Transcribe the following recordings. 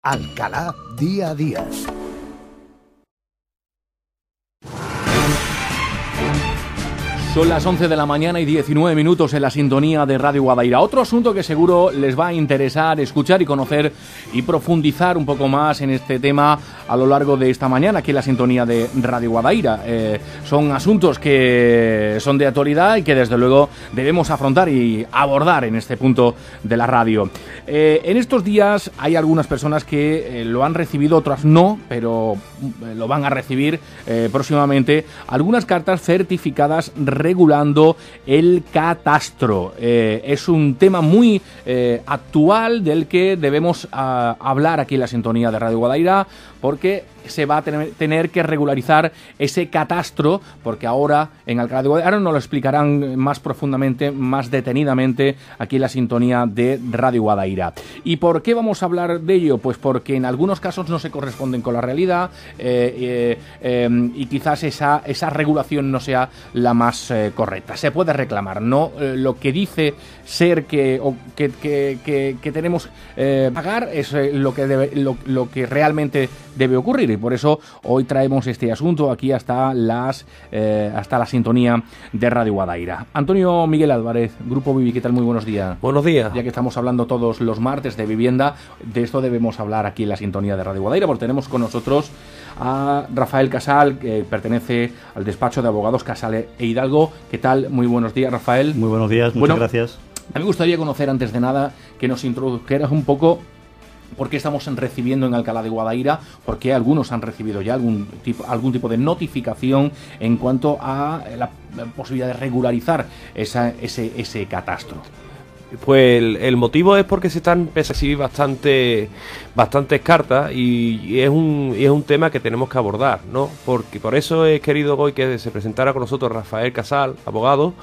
Alcalá Día a Día. Son las 11 de la mañana y 19 minutos en la sintonía de Radio Guadaira. Otro asunto que seguro les va a interesar escuchar y conocer y profundizar un poco más en este tema a lo largo de esta mañana aquí en la sintonía de Radio Guadaira. Son asuntos que son de actualidad y que desde luego debemos afrontar y abordar en este punto de la radio. En estos días hay algunas personas que lo han recibido, otras no, pero lo van a recibir próximamente. Algunas cartas certificadas regulando el catastro. Es un tema muy actual del que debemos hablar aquí en la sintonía de Radio Guadaira, porque se va a tener que regularizar ese catastro, porque ahora en Alcalá de Guadaira nos lo explicarán más profundamente, más detenidamente aquí en la sintonía de Radio Guadaira. ¿Y por qué vamos a hablar de ello? Pues porque en algunos casos no se corresponden con la realidad y quizás esa regulación no sea la más correcta. Se puede reclamar, no lo que dice ser que tenemos pagar es lo que realmente debe ocurrir, y por eso hoy traemos este asunto aquí hasta la sintonía de Radio Guadaira. Antonio Miguel Álvarez, Grupo Vivi, ¿qué tal? Muy buenos días. Buenos días. Ya que estamos hablando todos los martes de vivienda, de esto debemos hablar aquí en la sintonía de Radio Guadaira, porque tenemos con nosotros a Rafael Casal, que pertenece al despacho de abogados Casal e Hidalgo. ¿Qué tal? Muy buenos días, Rafael. Muy buenos días, muchas gracias. A mí me gustaría conocer, antes de nada, que nos introdujeras un poco por qué estamos recibiendo en Alcalá de Guadaira, por qué algunos han recibido ya algún tipo de notificación en cuanto a la posibilidad de regularizar ese catastro. Pues el motivo es porque se están recibir bastantes cartas y es un tema que tenemos que abordar, ¿no? Porque por eso he querido hoy que se presentara con nosotros Rafael Casal, abogado,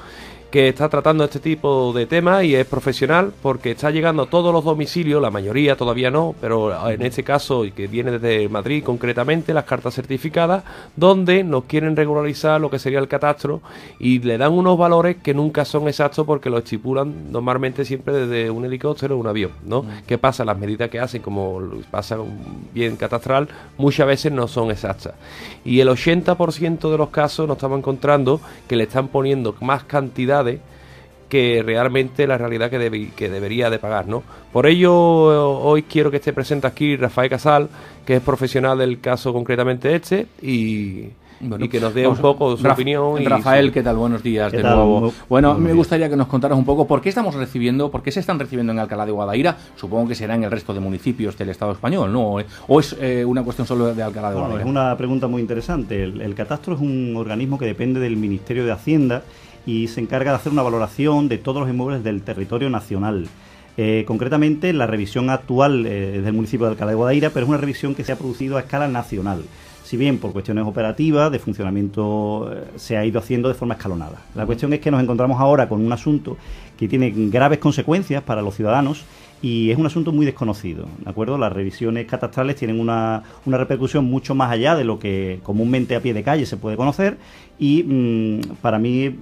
que está tratando este tipo de temas y es profesional porque está llegando a todos los domicilios, la mayoría todavía no, pero en este caso, que viene desde Madrid concretamente, las cartas certificadas, donde nos quieren regularizar lo que sería el catastro y le dan unos valores que nunca son exactos porque lo estipulan normalmente siempre desde un helicóptero o un avión, ¿no? ¿Qué pasa? Las medidas que hacen, como pasa un bien catastral, muchas veces no son exactas. Y el 80% de los casos nos estamos encontrando que le están poniendo más cantidades que realmente la realidad que debería de pagar, ¿no? Por ello, hoy quiero que esté presente aquí Rafael Casal, que es profesional del caso concretamente y que nos dé un poco su opinión. Rafael, ¿qué tal? Buenos días de nuevo. Bueno, me gustaría que nos contaras un poco por qué se están recibiendo en Alcalá de Guadaira. Supongo que será en el resto de municipios del Estado español, ¿no? ¿O es una cuestión solo de Alcalá de Guadaira? Es una pregunta muy interesante. El catastro es un organismo que depende del Ministerio de Hacienda y se encarga de hacer una valoración de todos los inmuebles del territorio nacional. Concretamente, la revisión actual del municipio de Alcalá de Guadaira, pero es una revisión que se ha producido a escala nacional. Si bien por cuestiones operativas, de funcionamiento, se ha ido haciendo de forma escalonada. La cuestión es que nos encontramos ahora con un asunto que tiene graves consecuencias para los ciudadanos y es un asunto muy desconocido, ¿de acuerdo? Las revisiones catastrales tienen una repercusión mucho más allá de lo que comúnmente a pie de calle se puede conocer y para mí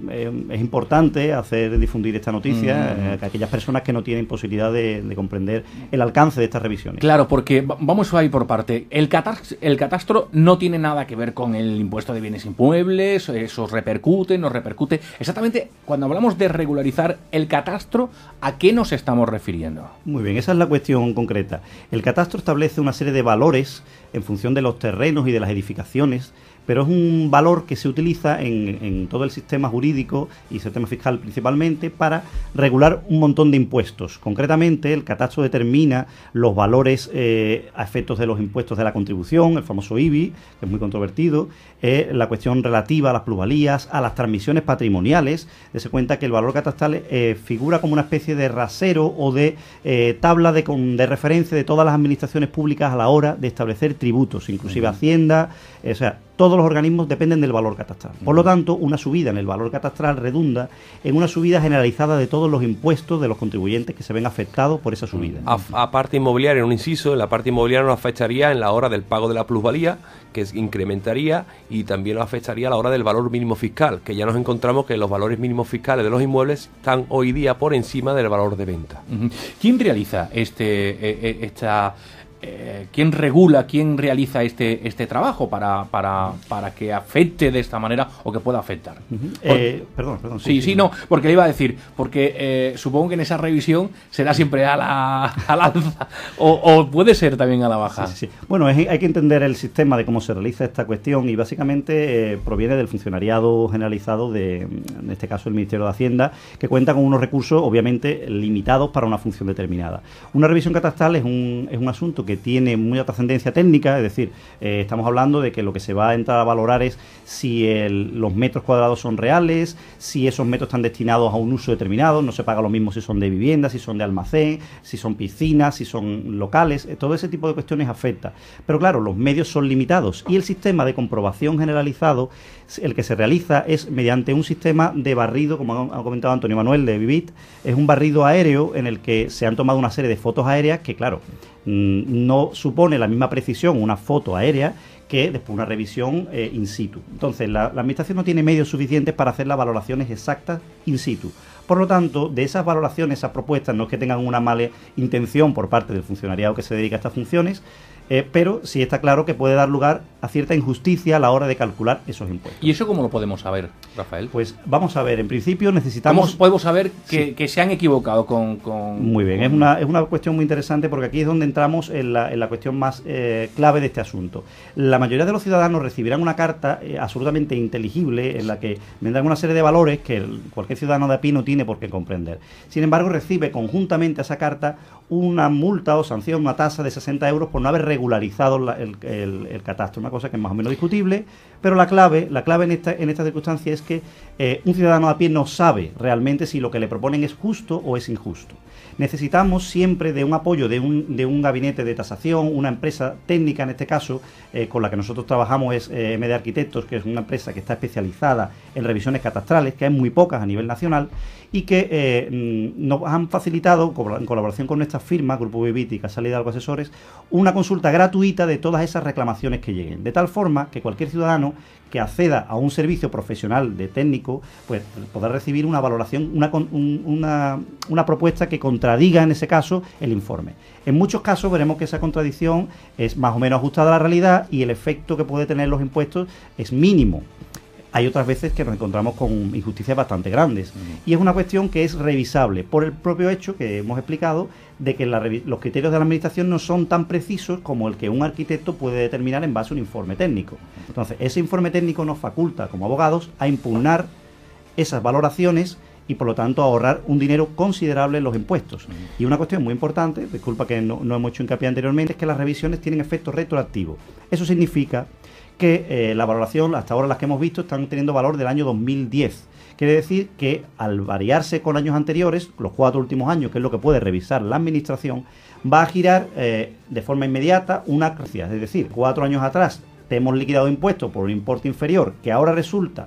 es importante difundir esta noticia a aquellas personas que no tienen posibilidad de comprender el alcance de estas revisiones. Claro, porque vamos a ir por parte. El catastro no tiene nada que ver con el impuesto de bienes inmuebles, eso repercute, no repercute. Exactamente, cuando hablamos de regularizar el catastro, ¿a qué nos estamos refiriendo? Muy bien, esa es la cuestión concreta. El catastro establece una serie de valores en función de los terrenos y de las edificaciones, pero es un valor que se utiliza en todo el sistema jurídico y sistema fiscal principalmente para regular un montón de impuestos. Concretamente, el catastro determina los valores a efectos de los impuestos de la contribución, el famoso IBI, que es muy controvertido, la cuestión relativa a las plusvalías, a las transmisiones patrimoniales. Dese cuenta que el valor catastral figura como una especie de rasero o de tabla de referencia de todas las administraciones públicas a la hora de establecer tributos, inclusive Hacienda, o sea, todos los organismos dependen del valor catastral. Por lo tanto, una subida en el valor catastral redunda en una subida generalizada de todos los impuestos de los contribuyentes que se ven afectados por esa subida. A parte inmobiliaria, un inciso, en la parte inmobiliaria nos afectaría en la hora del pago de la plusvalía, que incrementaría, y también nos afectaría a la hora del valor mínimo fiscal, que ya nos encontramos que los valores mínimos fiscales de los inmuebles están hoy día por encima del valor de venta. ¿Quién realiza esta ¿quién regula, quién realiza este trabajo para que afecte de esta manera o que pueda afectar? Perdón. Sí, no, porque le iba a decir, porque supongo que en esa revisión será siempre al alza o puede ser también a la baja. Sí. Bueno, hay que entender el sistema de cómo se realiza esta cuestión y básicamente proviene del funcionariado generalizado en este caso el Ministerio de Hacienda, que cuenta con unos recursos obviamente limitados para una función determinada. Una revisión catastral es un asunto que tiene mucha trascendencia técnica, es decir, estamos hablando de que lo que se va a entrar a valorar es si los metros cuadrados son reales, si esos metros están destinados a un uso determinado, no se paga lo mismo si son de vivienda, si son de almacén, si son piscinas, si son locales, todo ese tipo de cuestiones afecta. Pero claro, los medios son limitados y el sistema de comprobación generalizado, el que se realiza es mediante un sistema de barrido, como ha comentado Antonio Manuel de Vivit, es un barrido aéreo en el que se han tomado una serie de fotos aéreas que, claro, no supone la misma precisión una foto aérea que después una revisión in situ. Entonces, la Administración no tiene medios suficientes para hacer las valoraciones exactas in situ. Por lo tanto, de esas valoraciones, esas propuestas, no es que tengan una mala intención por parte del funcionariado que se dedica a estas funciones, pero sí está claro que puede dar lugar a cierta injusticia a la hora de calcular esos impuestos. ¿Y eso cómo lo podemos saber, Rafael? Pues vamos a ver, en principio necesitamos... ¿Cómo podemos saber que se han equivocado con...? Muy bien, es una cuestión muy interesante porque aquí es donde entramos en la cuestión más clave de este asunto. La mayoría de los ciudadanos recibirán una carta absolutamente inteligible en la que vendrán una serie de valores que cualquier ciudadano de a pie no tiene por qué comprender. Sin embargo, recibe conjuntamente a esa carta una multa o sanción, una tasa de 60 euros por no haber regularizado el catastro, una cosa que es más o menos discutible, pero la clave en esta circunstancia es que un ciudadano a pie no sabe realmente si lo que le proponen es justo o es injusto. Necesitamos siempre de un apoyo de un gabinete de tasación, una empresa técnica en este caso, con la que nosotros trabajamos es MD Arquitectos, que es una empresa que está especializada en revisiones catastrales, que hay muy pocas a nivel nacional, y que nos han facilitado, en colaboración con nuestra firma, Grupo Vivit y Casal Hidalgo Asesores, una consulta gratuita de todas esas reclamaciones que lleguen, de tal forma que cualquier ciudadano que acceda a un servicio profesional de técnico, pues podrá recibir una valoración, una propuesta que contradiga en ese caso el informe. En muchos casos veremos que esa contradicción es más o menos ajustada a la realidad y el efecto que puede tener los impuestos es mínimo. Hay otras veces que nos encontramos con injusticias bastante grandes. Y es una cuestión que es revisable por el propio hecho que hemos explicado de que los criterios de la Administración no son tan precisos como el que un arquitecto puede determinar en base a un informe técnico. Entonces, ese informe técnico nos faculta como abogados a impugnar esas valoraciones y por lo tanto a ahorrar un dinero considerable en los impuestos. Y una cuestión muy importante, disculpa que no hemos hecho hincapié anteriormente, es que las revisiones tienen efecto retroactivo. Eso significa que la valoración, hasta ahora las que hemos visto, están teniendo valor del año 2010. Quiere decir que al variarse con años anteriores, los 4 últimos años, que es lo que puede revisar la Administración, va a girar de forma inmediata una cantidad. Es decir, 4 años atrás te hemos liquidado impuestos por un importe inferior que ahora resultaba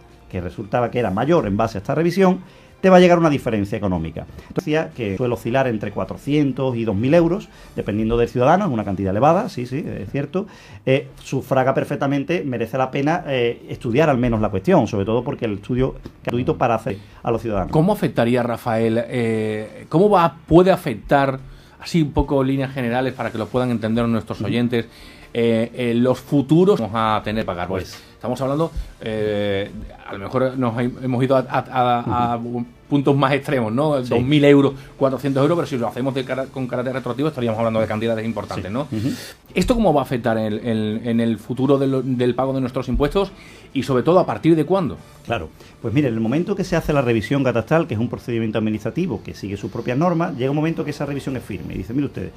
que era mayor en base a esta revisión, te va a llegar una diferencia económica. Entonces, que suele oscilar entre 400 y 2.000 euros, dependiendo del ciudadano, es una cantidad elevada, sí, es cierto. Sufraga perfectamente, merece la pena estudiar al menos la cuestión, sobre todo porque el estudio es gratuito para hacer a los ciudadanos. ¿Cómo afectaría, Rafael? ¿Cómo puede afectar, así un poco líneas generales, para que lo puedan entender nuestros oyentes, los futuros vamos a tener que pagar? Pues estamos hablando, a lo mejor nos hemos ido a puntos más extremos, ¿no? Sí. 2.000 euros, 400 euros, pero si lo hacemos con carácter retroactivo estaríamos hablando de cantidades importantes, ¿no? ¿Esto cómo va a afectar en el futuro del pago de nuestros impuestos y sobre todo a partir de cuándo? Claro, pues mire, en el momento que se hace la revisión catastral, que es un procedimiento administrativo que sigue sus propias normas, llega un momento que esa revisión es firme y dice, mire ustedes,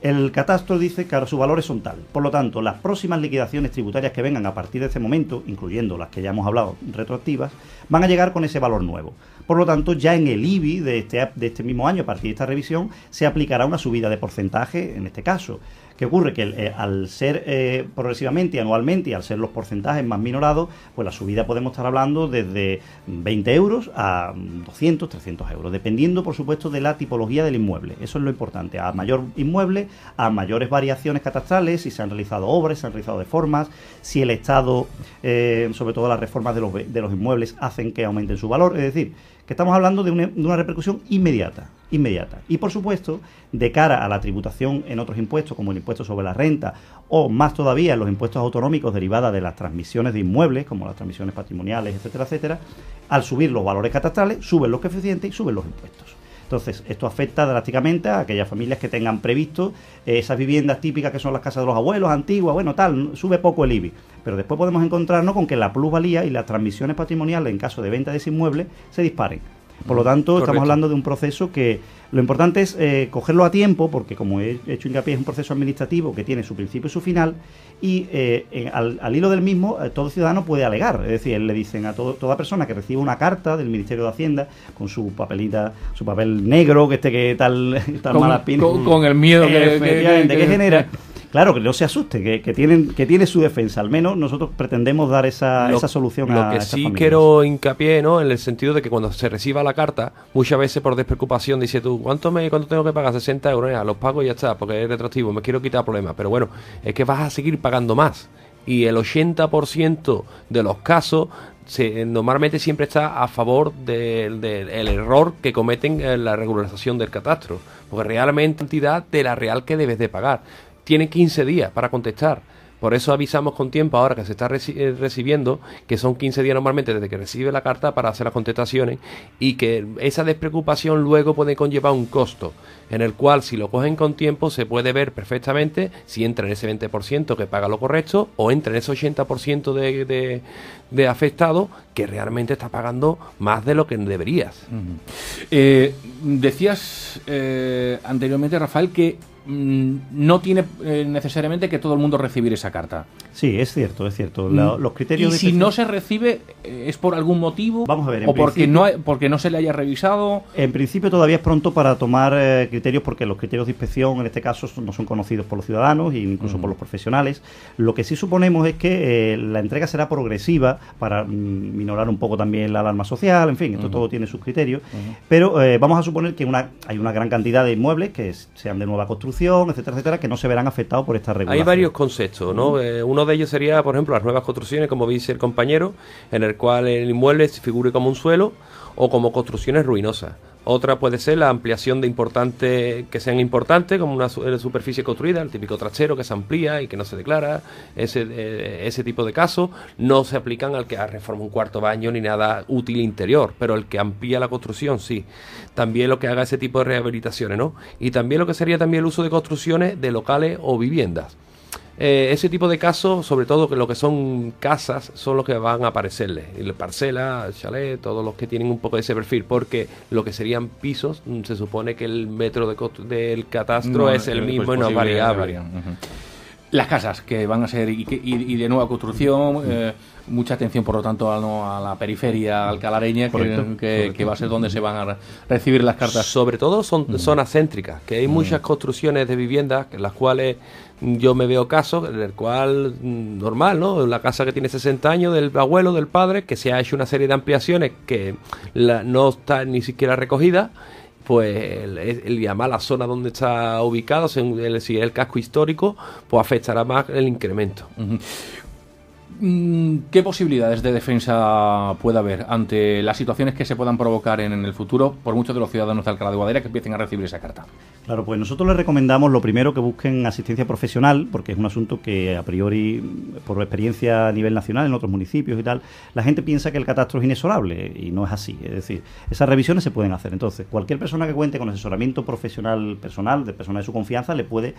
el catastro dice que ahora sus valores son tal. Por lo tanto, las próximas liquidaciones tributarias que vengan a partir de ese momento, incluyendo las que ya hemos hablado retroactivas, van a llegar con ese valor nuevo. Por lo tanto, ya en el IBI de este mismo año, a partir de esta revisión, se aplicará una subida de porcentaje en este caso. ¿Qué ocurre? Que al ser progresivamente y anualmente y al ser los porcentajes más minorados, pues la subida podemos estar hablando desde 20 euros a 200, 300 euros, dependiendo, por supuesto, de la tipología del inmueble. Eso es lo importante. A mayor inmueble, a mayores variaciones catastrales, si se han realizado obras, se han realizado reformas, si el Estado, sobre todo las reformas de los inmuebles, hacen que aumenten su valor. Es decir, que estamos hablando de una repercusión inmediata. Y por supuesto, de cara a la tributación en otros impuestos, como el impuesto sobre la renta, o más todavía los impuestos autonómicos derivados de las transmisiones de inmuebles, como las transmisiones patrimoniales, etcétera, etcétera, al subir los valores catastrales, suben los coeficientes y suben los impuestos. Entonces, esto afecta drásticamente a aquellas familias que tengan previsto esas viviendas típicas que son las casas de los abuelos, antiguas, bueno, tal, sube poco el IBI. Pero después podemos encontrarnos con que la plusvalía y las transmisiones patrimoniales en caso de venta de ese inmueble se disparen. Por lo tanto, Correcto. Estamos hablando de un proceso que lo importante es cogerlo a tiempo, porque como he hecho hincapié, es un proceso administrativo que tiene su principio y su final, y al hilo del mismo, todo ciudadano puede alegar. Es decir, le dicen a toda persona que reciba una carta del Ministerio de Hacienda con su papel negro, que tal mala espina, con el miedo que genera. Claro, que no se asuste, que tiene su defensa. Al menos nosotros pretendemos dar esa solución a Lo que estas sí familias. quiero hincapié, ¿no? En el sentido de que cuando se reciba la carta, muchas veces por despreocupación dice tú, ¿cuánto tengo que pagar? 60 euros, ya, los pago y ya está, porque es retroactivo, me quiero quitar problemas. Pero bueno, es que vas a seguir pagando más. Y el 80% de los casos normalmente siempre está a favor del error que cometen en la regularización del catastro. Porque realmente la cantidad de la real que debes de pagar. Tienen 15 días para contestar. Por eso avisamos con tiempo ahora que se está recibiendo, que son 15 días normalmente desde que recibe la carta para hacer las contestaciones, y que esa despreocupación luego puede conllevar un costo, en el cual si lo cogen con tiempo se puede ver perfectamente si entra en ese 20% que paga lo correcto o entra en ese 80% de afectado que realmente está pagando más de lo que deberías. Decías anteriormente, Rafael, que no tiene necesariamente que todo el mundo recibir esa carta. Sí, es cierto. Los criterios y si no se recibe, ¿es por algún motivo? Vamos a ver, ¿O porque no se le haya revisado? En principio todavía es pronto para tomar criterios, porque los criterios de inspección en este caso no son conocidos por los ciudadanos e incluso por los profesionales. Lo que sí suponemos es que la entrega será progresiva para minorar un poco también la alarma social, en fin, esto todo tiene sus criterios, pero vamos a suponer que hay una gran cantidad de inmuebles que sean de nueva construcción, etcétera, etcétera, que no se verán afectados por esta regulación. Hay varios conceptos, ¿no? Uno de ellos sería, por ejemplo, las nuevas construcciones, como dice el compañero, en el cual el inmueble se figure como un suelo o como construcciones ruinosas. Otra puede ser la ampliación que sean importantes, como una superficie construida, el típico trastero que se amplía y que no se declara. Ese tipo de casos no se aplican al que reforma un cuarto baño ni nada útil interior, pero el que amplía la construcción sí. También lo que haga ese tipo de rehabilitaciones, ¿no? Y también lo que sería también el uso de construcciones de locales o viviendas. Ese tipo de casos, sobre todo que lo que son casas, son los que van a aparecerles. Parcelas, chalet, todos los que tienen un poco de ese perfil, porque lo que serían pisos, se supone que el metro del catastro es el mismo y no es variable. Las casas que van a ser y de nueva construcción, mucha atención por lo tanto a la periferia alcalareña, que va a ser donde se van a recibir las cartas. Sobre todo son zonas céntricas, que hay muchas construcciones de viviendas en las cuales yo me veo casos en el cual, normal, ¿no? La casa que tiene 60 años del abuelo, del padre, que se ha hecho una serie de ampliaciones que no está ni siquiera recogida, pues el llamar a la zona donde está ubicado, si es el casco histórico, pues afectará más el incremento. ¿Qué posibilidades de defensa puede haber ante las situaciones que se puedan provocar en el futuro por muchos de los ciudadanos de Alcalá de Guadaira que empiecen a recibir esa carta? Claro, pues nosotros les recomendamos lo primero que busquen asistencia profesional, porque es un asunto que a priori, por experiencia a nivel nacional en otros municipios y tal, la gente piensa que el catastro es inexorable y no es así. Es decir, esas revisiones se pueden hacer. Entonces, cualquier persona que cuente con asesoramiento profesional personal, de persona de su confianza, le puede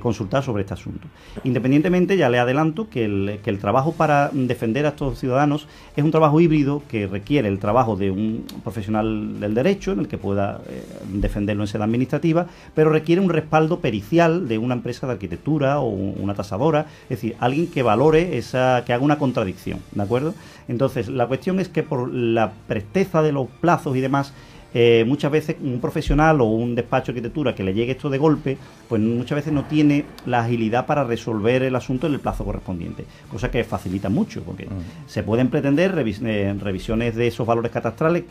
consultar sobre este asunto. Independientemente, ya le adelanto que el trabajo para defender a estos ciudadanos es un trabajo híbrido que requiere el trabajo de un profesional del derecho, en el que pueda defenderlo en sede administrativa, pero requiere un respaldo pericial de una empresa de arquitectura o una tasadora, es decir, alguien que valore que haga una contradicción, ¿de acuerdo? Entonces, la cuestión es que por la presteza de los plazos y demás, muchas veces un profesional o un despacho de arquitectura que le llegue esto de golpe, pues muchas veces no tiene la agilidad para resolver el asunto en el plazo correspondiente, cosa que facilita mucho, porque se pueden pretender revisiones de esos valores catastrales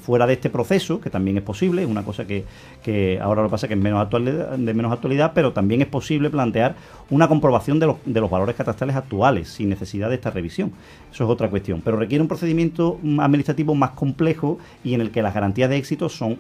fuera de este proceso, que también es posible, es una cosa que ahora lo que pasa es que es de menos actualidad, pero también es posible plantear una comprobación de los valores catastrales actuales sin necesidad de esta revisión. Eso es otra cuestión, pero requiere un procedimiento administrativo más complejo y en el que las garantías de éxito son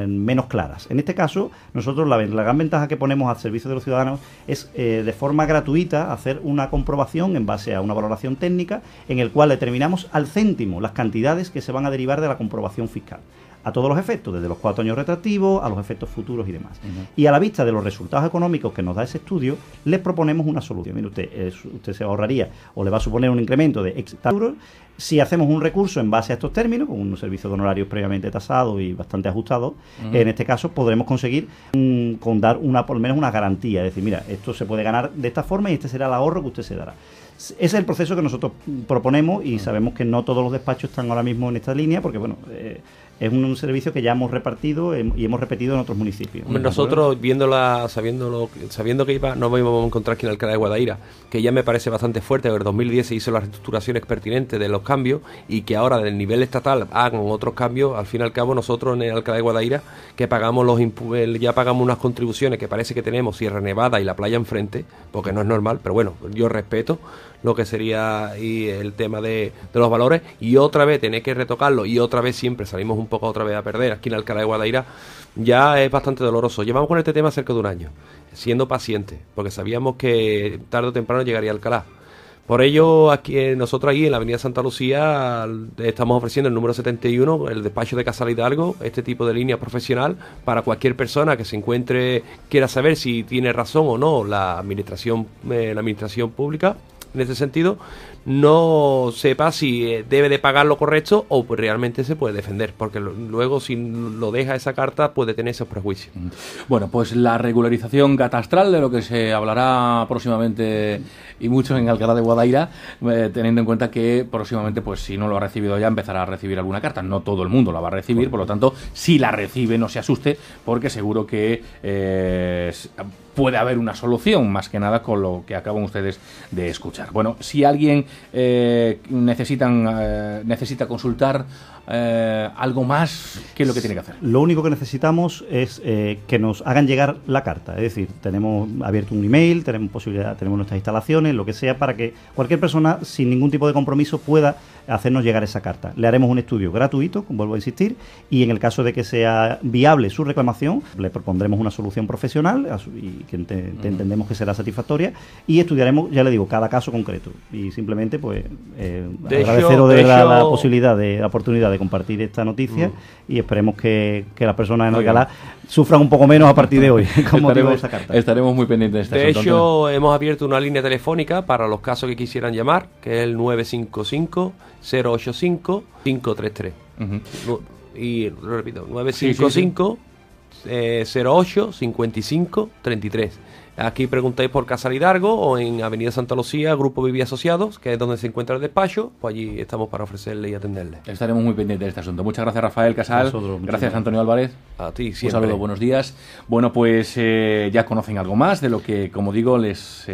menos claras. En este caso, nosotros la gran ventaja que ponemos al servicio de los ciudadanos es de forma gratuita hacer una comprobación en base a una valoración técnica en el cual determinamos al céntimo las cantidades que se van a derivar de la comprobación fiscal, a todos los efectos, desde los 4 años retroactivos a los efectos futuros y demás. Y a la vista de los resultados económicos que nos da ese estudio, les proponemos una solución. Mire, usted se ahorraría o le va a suponer un incremento de X euros si hacemos un recurso en base a estos términos, con un servicio de honorarios previamente tasado y bastante ajustado. En este caso podremos conseguir con dar por lo menos una garantía, es decir, mira, esto se puede ganar de esta forma y este será el ahorro que usted se dará. Ese es el proceso que nosotros proponemos y sabemos que no todos los despachos están ahora mismo en esta línea porque, bueno, es un servicio que ya hemos repartido y hemos repetido en otros municipios. Nosotros, sabiendo que nos íbamos a encontrar aquí en Alcalá de Guadaira, que ya me parece bastante fuerte, que en 2010 se hizo las reestructuraciones pertinentes de los cambios y que ahora del nivel estatal hagan otros cambios. Al fin y al cabo, nosotros en Alcalá de Guadaira, que pagamos ya pagamos unas contribuciones que parece que tenemos Sierra Nevada y la playa enfrente, porque no es normal, pero bueno, yo respeto lo que sería y el tema de los valores, y otra vez tener que retocarlo y otra vez siempre salimos un poco otra vez a perder aquí en Alcalá de Guadaira, ya es bastante doloroso. Llevamos con este tema cerca de un año, siendo pacientes, porque sabíamos que tarde o temprano llegaría a Alcalá. Por ello, nosotros aquí en la avenida Santa Lucía estamos ofreciendo el número 71, el despacho de Casal Hidalgo, este tipo de línea profesional para cualquier persona que se encuentre, quiera saber si tiene razón o no la administración pública. En ese sentido, no sepa si debe de pagar lo correcto o pues realmente se puede defender, porque luego si lo deja esa carta puede tener esos prejuicios. Bueno, pues la regularización catastral, de lo que se hablará próximamente y mucho en Alcalá de Guadaira, teniendo en cuenta que próximamente, pues si no lo ha recibido ya, empezará a recibir alguna carta. No todo el mundo la va a recibir, por lo tanto, si la recibe no se asuste, porque seguro que puede haber una solución, más que nada con lo que acaban ustedes de escuchar. Bueno, si alguien necesita consultar algo más, ¿qué es lo que tiene que hacer? Lo único que necesitamos es que nos hagan llegar la carta, es decir, tenemos abierto un email, tenemos nuestras instalaciones, lo que sea, para que cualquier persona sin ningún tipo de compromiso pueda hacernos llegar esa carta. Le haremos un estudio gratuito, vuelvo a insistir, y en el caso de que sea viable su reclamación, le propondremos una solución profesional y que entendemos que será satisfactoria, y estudiaremos, ya le digo, cada caso concreto. Y simplemente, pues, agradeceros de verdad la posibilidad, la oportunidad de compartir esta noticia y esperemos que las personas en Alcalá sufran un poco menos a partir de hoy con motivo de esta carta. Estaremos muy pendientes de esta asunto. De hecho, hemos abierto una línea telefónica para los casos que quisieran llamar, que es el 955-085-533. Y lo repito, 955-08-55-33. Aquí preguntáis por Casal Hidalgo o en Avenida Santa Lucía, Grupo Vivi Asociados, que es donde se encuentra el despacho, pues allí estamos para ofrecerle y atenderle. Estaremos muy pendientes de este asunto. Muchas gracias, Rafael Casal. Gracias, Antonio Álvarez. A ti, siempre. Un saludo, buenos días. Bueno, pues ya conocen algo más de lo que, como digo, les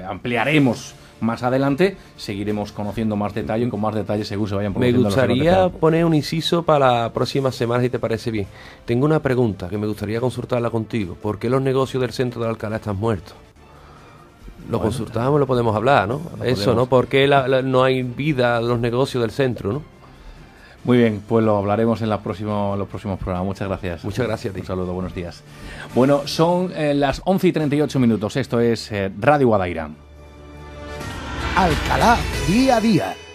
ampliaremos más adelante. Seguiremos conociendo más detalle, con más detalles según se vayan produciendo. Me gustaría poner un inciso para la próxima semana, si te parece bien. Tengo una pregunta que me gustaría consultarla contigo. ¿Por qué los negocios del centro de Alcalá están muertos? Lo consultamos, lo podemos hablar, ¿no? Eso, ¿no? ¿Por qué no hay vida en los negocios del centro, no? Muy bien, pues lo hablaremos en los próximos programas. Muchas gracias. Muchas gracias a ti. Un saludo, buenos días. Bueno, son las 11:38. Esto es Radio Guadaira. Alcalá, día a día.